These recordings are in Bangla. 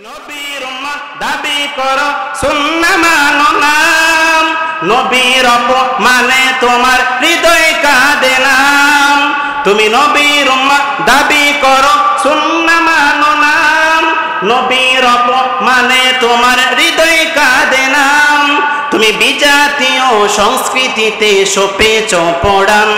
নবীর উম্মত দাবি করো সুন্নাহ মানো না, নবীর অপমানে তোমার হৃদয় কাঁদে না। তুমি নবীর উম্মত দাবি করো সুন্নাহ মানো না, নবীর অপমানে তোমার হৃদয় কাঁদে না। তুমি বিজাতীয় সংস্কৃতিতে সপেছ পড়ান,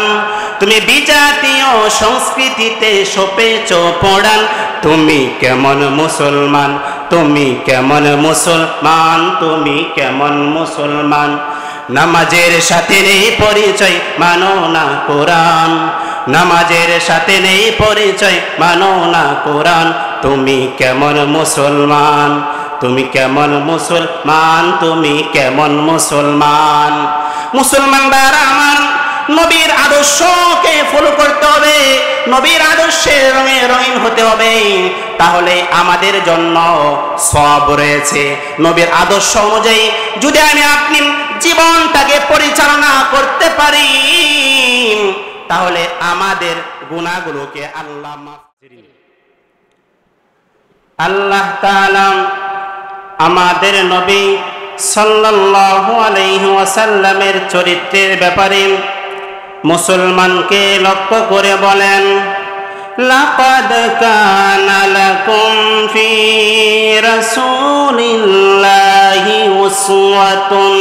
তুমি বিজাতীয় সংস্কৃতিতে সপেছ পড়ান। তুমি কেমন মুসলমান, তুমি কেমন মুসলমান, তুমি কেমন মুসলমান। নামাজের সাথে নেই পরিচয়, মানো না কোরআন, নামাজের সাথে নেই পরিচয়, মানো না কোরআন। তুমি কেমন মুসলমান, তুমি কেমন মুসলমান, তুমি কেমন মুসলমান। মুসলমান দ্বারা আমার নবীর আদর্শকে ফলো করতে হবে, নবীর আদর্শের রঙে রঙিন হতে হবে, তাহলে আমাদের জন্য সওয়াব রয়েছে। নবীর আদর্শ অনুযায়ী যদি আমি আপনি জীবনটাকে পরিচালনা করতে পারি, তাহলে আমাদের গুনাহগুলোকে আল্লাহ মাফ করে দিবেন। আল্লাহ তাআলা আমাদের নবী সাল্লাল্লাহু আলাইহি ওয়াসাল্লামের চরিত্রের ব্যাপারে মুসলমানকে লক্ষ্য করে বলেন, লাকাদ কানা লাকুম ফি রাসূলিল্লাহি উসওয়াতুন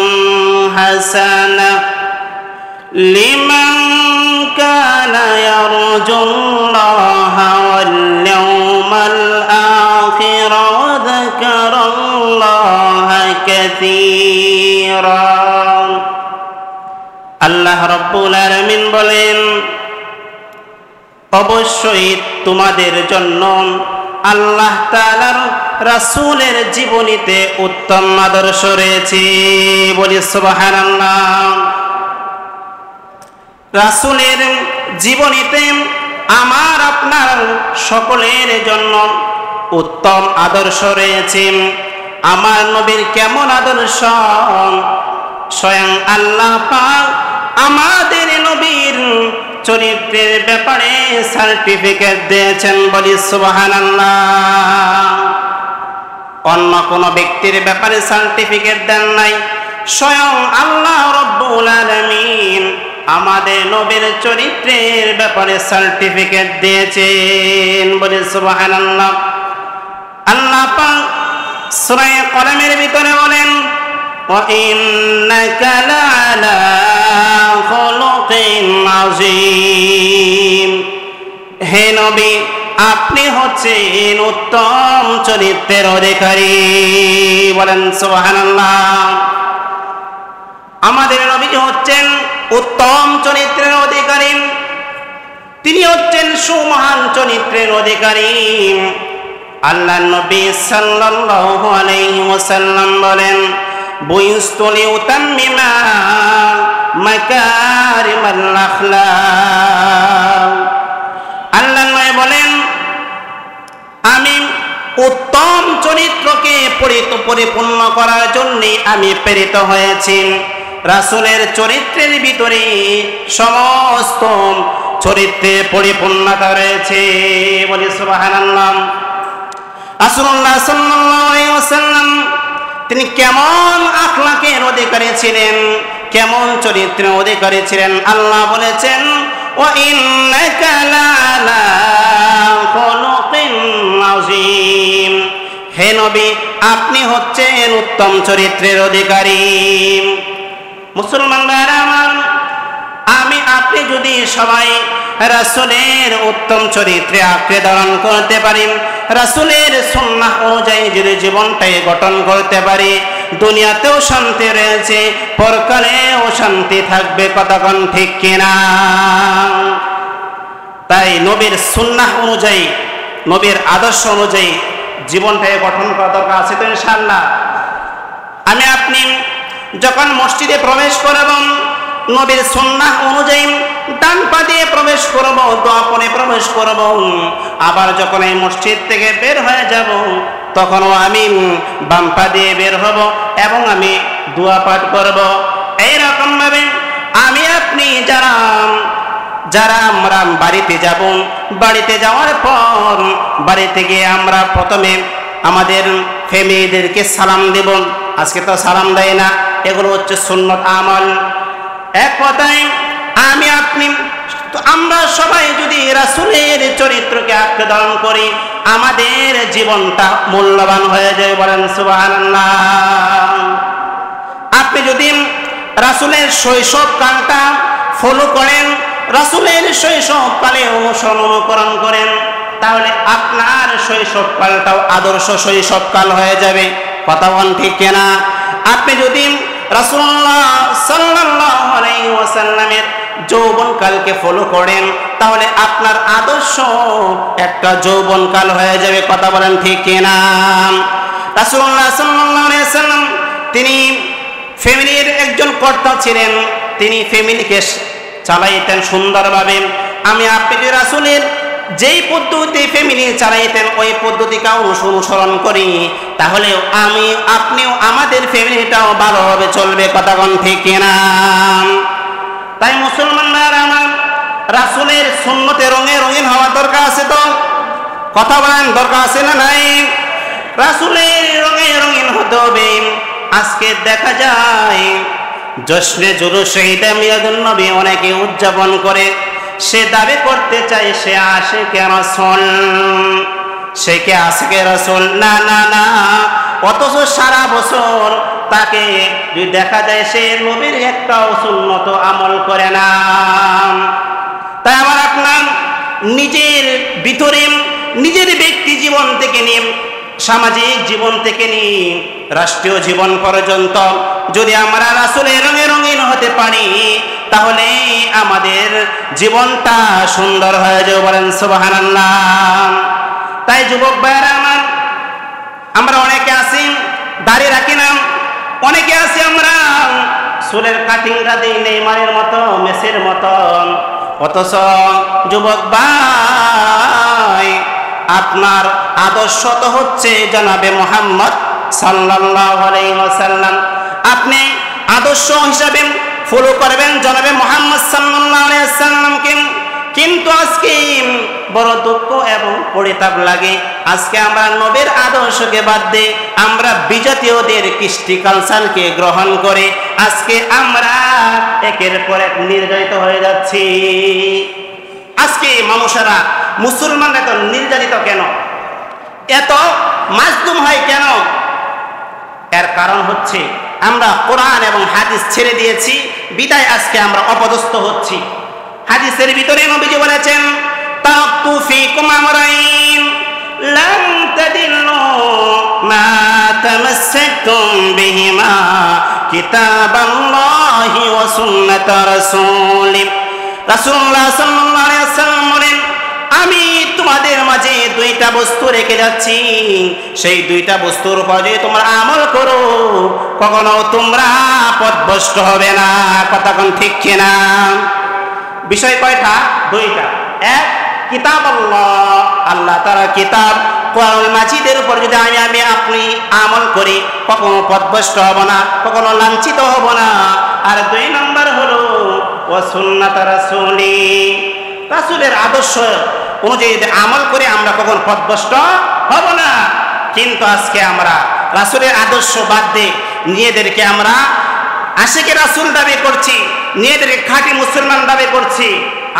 হাসানাহ লিমান কানা ইয়ারজুল্লাহা ওয়াল ইয়াওমাল আখির ওয়া যাকারাল্লাহা কাসীরা। আল্লাহ রাব্বুল আলামিন বলেন, অবশ্যই তোমাদের জন্য আল্লাহ তাআলার রাসূলের জীবনীতে উত্তম আদর্শ রয়েছে। বলি সুবহানাল্লাহ। রাসূলের জীবনীতে আমার আপনার সকলের জন্য উত্তম আদর্শ রয়েছে। আমার নবীর কেমন আদর্শ, স্বয়ং আল্লাহ পাক আমাদের নবীর চরিত্রের ব্যাপারে সার্টিফিকেট দিয়েছেন। বলি সুবহানাল্লাহ। অন্য কোন ব্যক্তির ব্যাপারে সার্টিফিকেট দেন নাই, স্বয়ং আল্লাহ রাব্বুল আলামিন আমাদের নবীর চরিত্রের ব্যাপারে সার্টিফিকেট দিয়েছেন। বলি সুবহানাল্লাহ। আল্লাহ পাক সূরা কলমের ভিতরে বলেন, وَإِنَّكَ لَعَلَى خُلُقٍ عَظِيمٍ। হে নবী, আপনি হচ্ছেন উত্তম চরিত্রের অধিকারী। বলেন সুবহানাল্লাহ। আমাদের নবী হচ্ছেন উত্তম চরিত্রের অধিকারী, তিনি হচ্ছেন সুমহান চরিত্রের অধিকারী। আল্লাহ নবী সাল্লাল্লাহু আলাইহি ওয়াসাল্লাম বলেন, বুইস্তু লিউতাম্মিমা মাকারিমাল আখলাক। আল্লাহ নবী বলেন, আমি উত্তম চরিত্রকে পরিপূর্ণ করার জন্য আমি প্রেরিত হয়েছি। রাসূলের চরিত্রের ভিতরে সমস্ত চরিত্রের পরিপূর্ণতা রয়েছে। বলি সুবহানাল্লাহ। রাসূলুল্লাহ সাল্লাল্লাহু আলাইহি ওয়াসাল্লাম তিনি কেমন আখলাকের অধিকারী ছিলেন, কেমন চরিত্রের অধিকারী ছিলেন, আল্লাহ বলেছেন, ওয়া ইন্নাকা লাআলা খুলুকিন আযীম। হে নবী, আপনি হচ্ছেন উত্তম চরিত্রের অধিকারী। মুসলমানরা আমার, আমি আপনি যদি সবাই রাসূলের উত্তম চরিত্রে আঁকড়ে ধারণ করতে পারি, রাসূলের সুন্নাহ অনুযায়ী যদি জীবনটাকে গঠন করতে পারি, দুনিয়াতেও শান্তি রয়েছে, পরকালেও শান্তি থাকবে। কতক্ষণ ঠিক কিনা? তাই নবীর সুন্নাহ অনুযায়ী, নবীর আদর্শ অনুযায়ী জীবনটাকে গঠন করা দরকার আছে তো ইনশাআল্লাহ। আমি আপনি যখন মসজিদে প্রবেশ করব, নবীর সুন্নাহ অনুযায়ী ডান পা দিয়ে প্রবেশ করব, দোয়া পড়ে প্রবেশ করব। আবার যখন এই মসজিদ থেকে বের হয়ে যাব, তখনও আমি বাম পা দিয়ে বের হব এবং আমি দোয়া পাঠ করব। এইরকম ভাবে আমি আপনি যারা আমরা বাড়িতে যাব, বাড়িতে যাওয়ার পর বাড়িতে গিয়ে আমরা প্রথমে আমাদের ফ্যামিলিদেরকে সালাম দেব, আজকে তো সালাম দেয় না, এগুলো হচ্ছে সুন্নত আমল। এক কথায় আমি আপনি তো আমরা সবাই যদি রাসূলের চরিত্রকে আঁকড়ে ধারণ করি, আমাদের জীবনটা মূল্যবান হয়ে যায়। বলেন সুবহানাল্লাহ। আপনি যদি রাসূলের শৈশবকালটা ফলো করেন, রাসূলের শৈশবকালে অনুকরণ করেন, তাহলে আপনার শৈশবকালটাও আদর্শ শৈশবকাল হয়ে যাবে। কথা বলেন ঠিক কিনা? আপনি যদি রাসূলুল্লাহ সাল্লাল্লাহু আলাইহি ওয়াসাল্লামের যৌবনকালকে ফলো করেন, তাহলে আপনার আদর্শ একটা যৌবনকাল হয়ে যাবে। কথা বলেন ঠিক কিনা? রাসূলুল্লাহ সাল্লাল্লাহু আলাইহি ওয়াসাল্লাম তিনি ফ্যামিলির একজন কর্তা ছিলেন, তিনি ফ্যামিলিকে চালাইতেন সুন্দরভাবে। আমি আপনি যে রাসূলের যেই পদ্ধতি ফ্যামিলি চালাইতেন ওই পদ্ধতিকে অনুসরণ করি, তাহলে আমি আপনিও আমাদের ফ্যামিলিটাও ভালোভাবে চলবে। কথা কোন ঠিক কিনা? তাই মুসলমানরা আমার রাসূলের সুন্নতে রঙে রঙিন হওয়া দরকার আছে তো? কথা বলেন, দরকার আছে না নাই? রাসূলের রঙে রঙিন হতে হবে। আজকে দেখা যায় জশ্নে জুলুসে ঈদ মিলাদুন নবী অনেকে উদযাপন করে, সে দাবি করতে চায় সে আশিকে রাসূল, সে কে আশিকে রাসূল। না না না, অথচ সারা বছর তাকে যদি দেখা যায় সে নবীর একটাও সুন্নত আমল করে না। তাই আমার আপনার নিজের ভিতরে, নিজের ব্যক্তি জীবন থেকে নিয়ে, সামাজিক জীবন থেকে নিয়ে রাষ্ট্রীয় জীবন পর্যন্ত যদি আমরা রাসূলের রঙে রঙিন হতে পারি, তাহলে আমাদের জীবনটা সুন্দর হয়ে যাবে। বলেন সুবহানাল্লাহ। তাই যুবক ভাইরা আমার, আমরা অনেকে আছি দাড়ি রাখি না, অনেকে আছি আমরা চুলের কাটিংটা দিই নেইমারের মতো, মেসির মতন। অথচ যুবক ভাই, আপনার আদর্শ তো হচ্ছে জনাবে মুহাম্মদ সাল্লাল্লাহু আলাইহি ওয়াসাল্লাম। আপনি আদর্শ হিসাবে ফলো করবেন জনাবে মুহাম্মদ সাল্লাল্লাহু আলাইহি ওয়াসাল্লামকে। কিন্তু আজকে বড় দুঃখ এবং পরিতাপ লাগে, আজকে আমরা নবীর আদর্শকে বাদ দিয়ে আমরা বিজাতীয়দের কৃষ্টি কালচারকে গ্রহণ করে আজকে আমরা একের পর এক নির্যাতিত হয়ে যাচ্ছি। আজকে মানুষেরা, মুসলমানরা এত নির্যাতিত কেন, এত মাজলুম হয় কেন? এর কারণ হচ্ছে আমরা কোরআন এবং হাদিস ছেড়ে দিয়েছি, বিদায় আজকে আমরা অপদস্থ হচ্ছি। হাদিসের ভিতরে নবীজি বলেছেন, তারাকতু ফীকুম আমরাইন লান তাদিল্লু মা তামাসসাকতুম বিহিমা কিতাবাল্লাহি ওয়া সুন্নাত রাসূলি। রাসূলুল্লাহ সাল্লাল্লাহু আলাইহি ওয়াসাল্লাম বলেন, আমি তোমাদের মাঝে দুইটা বস্তু রেখে যাচ্ছি, সেই দুইটা বস্তুর উপর যদি তোমরা আমল করো, কখনো তোমরা পথভ্রষ্ট হবে না। কথা কোন ঠিক কিনা? বিষয় কয়টা? দুইটা। এক, কিতাব আল্লাহ তাআলা কিতাব কোরআন মাজিদের উপর যদি আমি আপনি আমল করি, কখনো পথভ্রষ্ট হব না, কখনো লাঞ্ছিত হব না। আর দুই নম্বর হলো ওয়া সুন্নাত রাসূলি, রাসূলের আদর্শ অনুযায়ী আমল করে আমরা কখনো পথভ্রষ্ট হব না। কিন্তু আজকে আমরা রাসূলের আদর্শ বাদ দিয়ে নিজেদেরকে আমরা আশিকে রাসূল দাবি করছি, নিজেদেরকে খাঁটি মুসলমান দাবি করছি।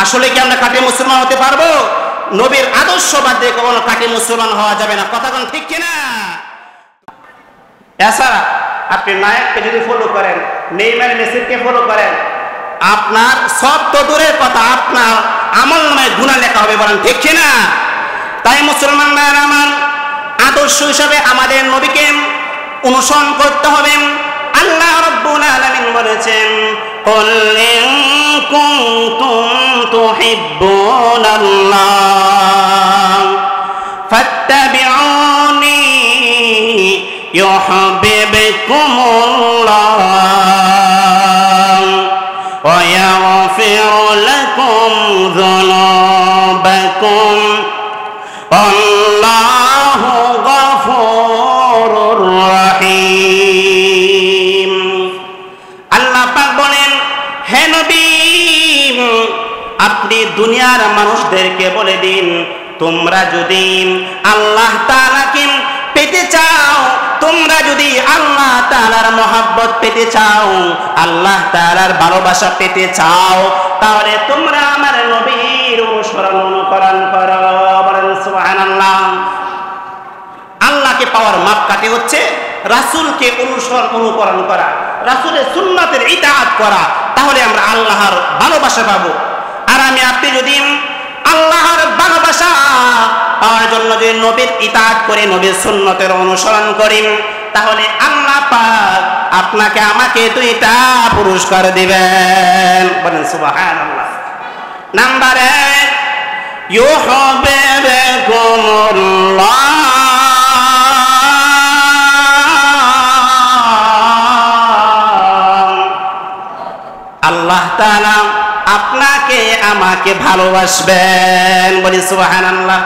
আসলে কি আমরা খাঁটি মুসলমান হতে পারবো? নবীর আদর্শ বাদ দিয়ে কখনো খাঁটি মুসলমান হওয়া যাবে না। কথা কোন ঠিক কিনা? এছাড়া আপনি নায়ককে যদি ফলো করেন, নেইমার মেসিকে ফলো করেন, আপনার সব তো দূরের কথা, আপনার আমল নামায় গুনাহ লেখা হবে। বলেন ঠিক কিনা? তাই মুসলমান ভাইরা আমার, আদর্শ হিসাবে আমাদের নবীকে অনুসরণ করতে হবে। আল্লাহ রাব্বুল আলামিন বলেছেন, কুল ইন কুনতুম তুহিব্বুনাল্লাহ ফাত্তাবিউনি ইউহিব্বুকুমুল্লাহ ওয়া ইয়াগফির লাকুম যুনুবাকুম আল্লাহু গফুরুর রহিম। আল্লাহ পাক বলেন, হে নবী, আপনি দুনিয়ার মানুষদেরকে বলে দিন, তোমরা যদি আল্লাহ তাআলাকে পেতে চাও, তোমরা যদি আল্লাহ তাআলার মহব্বত পেতে চাও, আল্লাহ তাআলার ভালোবাসা পেতে চাও, তাহলে তোমরা আমার নবীর অনুসরণ অনুকরণ করো। বলেন সুবহানাল্লাহ। আল্লাহকে পাওয়ার মাপকাঠি হচ্ছে রাসূলকে অনুসরণ অনুকরণ করা, রাসূলের সুন্নাতের ইতাআত করা, তাহলে আমরা আল্লাহর ভালোবাসা পাবো। আর আমি আপনি যদি আল্লাহর ভালোবাসা পাওয়ার জন্য যদি নবীর ইতাআত করে, নবীর সুন্নতের অনুসরণ করি, তাহলে আল্লাহ পাক আপনাকে আমাকে দুইটা পুরস্কার দিবেন। বলেন সুবহানাল্লাহ। নাম্বার 1, ইউহিব্বুকুমুল্লাহ, আল্লাহ তাআলা আপনাকে আমাকে ভালোবাসবেন। বলি সুবহানাল্লাহ।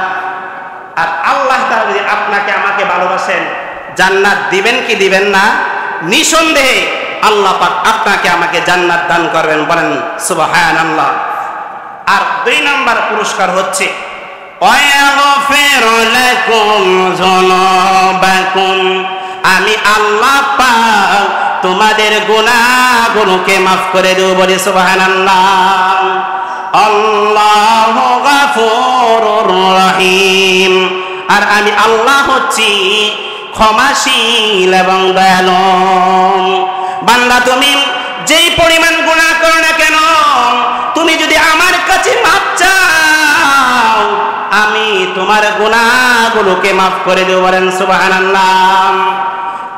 আর আল্লাহ তাআলা যদি আপনাকে আমাকে ভালোবাসেন, জান্নাত দিবেন কি দিবেন না? নিঃসন্দেহে আল্লাহ পাক আপনাকে আমাকে জান্নাত দান করবেন। বলেন সুবহানাল্লাহ। আর 2 নাম্বার পুরস্কার হচ্ছে ওয়াগফিরু লাকুম যুনুবাকুম, আমি আল্লাহ পাক তোমাদের গুনাহগুলোকে মাফ করে দেব। বলি সুবহানাল্লাহ। আল্লাহু গফুরুর রহিম, আর আমি আল্লাহ হচ্ছি ক্ষমাশীল এবং দয়ালু। বান্দা তুমি যেই পরিমাণ গুনাহ করো না কেন, তুমি যদি আমার কাছে মাফ চাও, আমি তোমার গুনাহগুলোকে মাফ করে দেব। বলেন সুবহানাল্লাহ।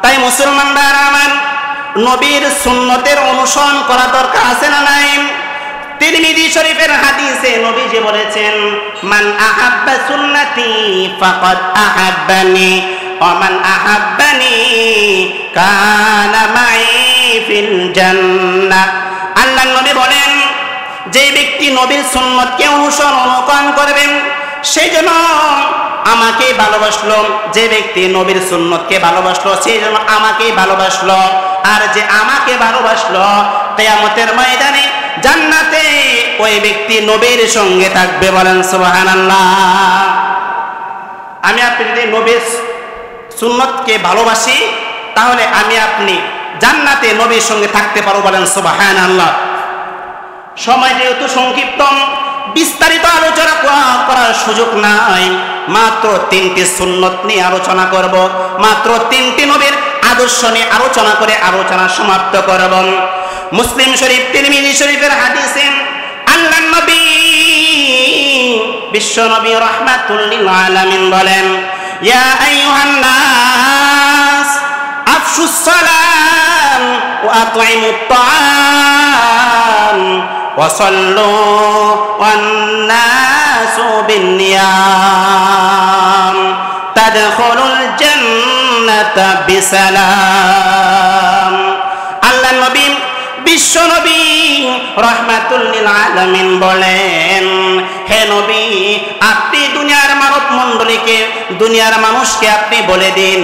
তাই মুসলমান ভাইরা আমার, নবীর সুন্নতের অনুসরণ করা দরকার আছে না নাই? তিরমিজি শরীফের হাদিসে নবীজি বলেছেন, মান আহাব্বা সুন্নতি ফাকাদ আহাব্বানি ওয়া মান আহাব্বানি কানা মাই ফিল জান্নাহ। আল্লাহর নবী বলেন, যে ব্যক্তি নবীর সুন্নতকে অনুসরণ অনুকরণ করবেন, সেই জন্য আমাকেই ভালোবাসলো। যে ব্যক্তি নবীর সুন্নতকে ভালোবাসলো, সেই জন্য আমাকেই ভালোবাসলো। আর যে আমাকে ভালোবাসলো, কিয়ামতের ময়দানে জান্নাতে ওই ব্যক্তি নবীর সঙ্গে থাকবে। বলেন সুবহানাল্লাহ। আমি আপনি যদি নবীর সুন্নতকে ভালোবাসি, তাহলে আমি আপনি জান্নাতে নবীর সঙ্গে থাকতে পারবো। বলেন সুবহানাল্লাহ। সময় যেহেতু সংক্ষিপ্ত, বিস্তারিত আলোচনা করার সুযোগ নাই, মাত্র 3টি সুন্নত নিয়ে আলোচনা করব, মাত্র 3টি নবীর আদর্শ নিয়ে আলোচনা করে আলোচনা সমাপ্ত করব। মুসলিম শরীফ, তিরমিজি শরীফের হাদিসে আল্লাহর নবী বিশ্ব নবী রাহমাতুল লিল আলামিন বলেন, ইয়া আইয়ুহান নাস আফশুস সালাম ওয়া আতঈমুত তাআম ওয়া সাল্লু ওয়ান নাসু বিন্নিয়াম তাদখুলুল জান্নাতা বিসালাম। আল্লাহর নবী বিশ্ব নবী রাহমাতুল লিল আলামিন বলেন, হে নবী, আপনি দুনিয়ার মানব মণ্ডলীকে, দুনিয়ার মানুষকে আপনি বলে দিন,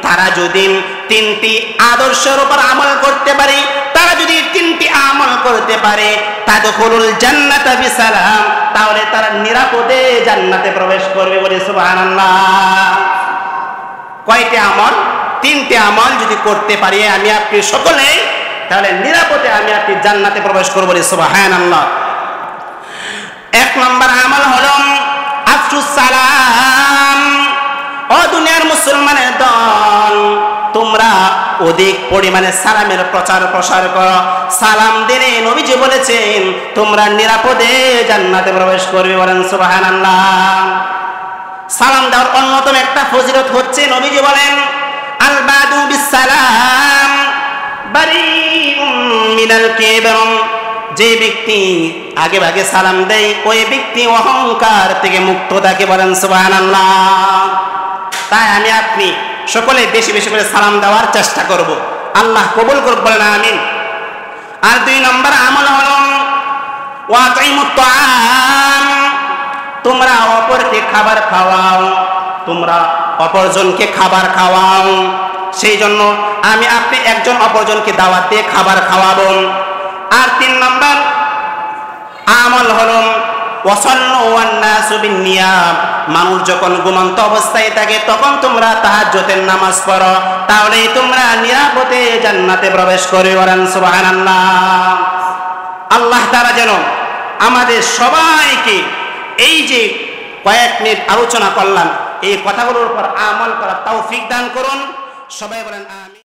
তারা যদি 3টি আদর্শের উপর আমল করতে পারে, তারা যদি 3টি আমল করতে পারে, তাদখুলুল জান্নাতা বিসালাম, তাহলে তারা নিরাপদে জান্নাতে প্রবেশ করবে। বলে সুবহানাল্লাহ। কয়টি আমল? 3টি আমল যদি করতে পারি আমি আপনি সকলে, তাহলে নিরাপদে আমি আপনি জান্নাতে প্রবেশ করব। বলে সুবহানাল্লাহ। 1 নম্বর আমল হলো আফশুস সালাম। ও দুনিয়ার মুসলমানের দল, তোমরা অধিক পরিমাণে সালামের প্রচার প্রসার করো। সালাম দিলে নবীজি বলেছেন তোমরা নিরাপদে জান্নাতে প্রবেশ করবে। বলেন সুবহানাল্লাহ। সালাম দেওয়ার অন্যতম একটা ফজিলত হচ্ছে, নবীজি বলেন, আল বাদু বিস সালাম বারিউম মিনাল কিবর। যে ব্যক্তি আগে ভাগে সালাম দেয়, ওই ব্যক্তি অহংকার থেকে মুক্ত থাকে। বলেন সুবহানাল্লাহ। তাই আমি আপনি সকলে বেশি বেশি করে সালাম দেওয়ার চেষ্টা করব, আল্লাহ কবুল করুক। বলেন আমিন। আর 2 নম্বর আমল হলো ওয়াতাইমুত তাআম। তোমরা অপরকে খাবার খাওয়াও, তোমরা অপরজনকে খাবার খাওয়াও। সেই জন্য আমি আপনি একজন অপরজনকে দাওয়াত দিয়ে খাবার খাওয়াবো। আর 3 নম্বর আমল হলো ওয়াসাল্লু ওয়ান নাসু বিন্নিয়াম, মানুষ যখন ঘুমন্ত অবস্থায় থাকে তখন তোমরা তাহাজ্জুদের নামাজ পড়ো, তাহলেই তোমরা নিরাপদে জান্নাতে প্রবেশ করবে। বলেন সুবহানাল্লাহ। আল্লাহ তাআলা যেন আমাদের সবাইকে এই যে কয়েক মিনিট আলোচনা করলাম এই কথাগুলোর উপর আমল করার তৌফিক দান করুন। সবাই বলেন আমিন।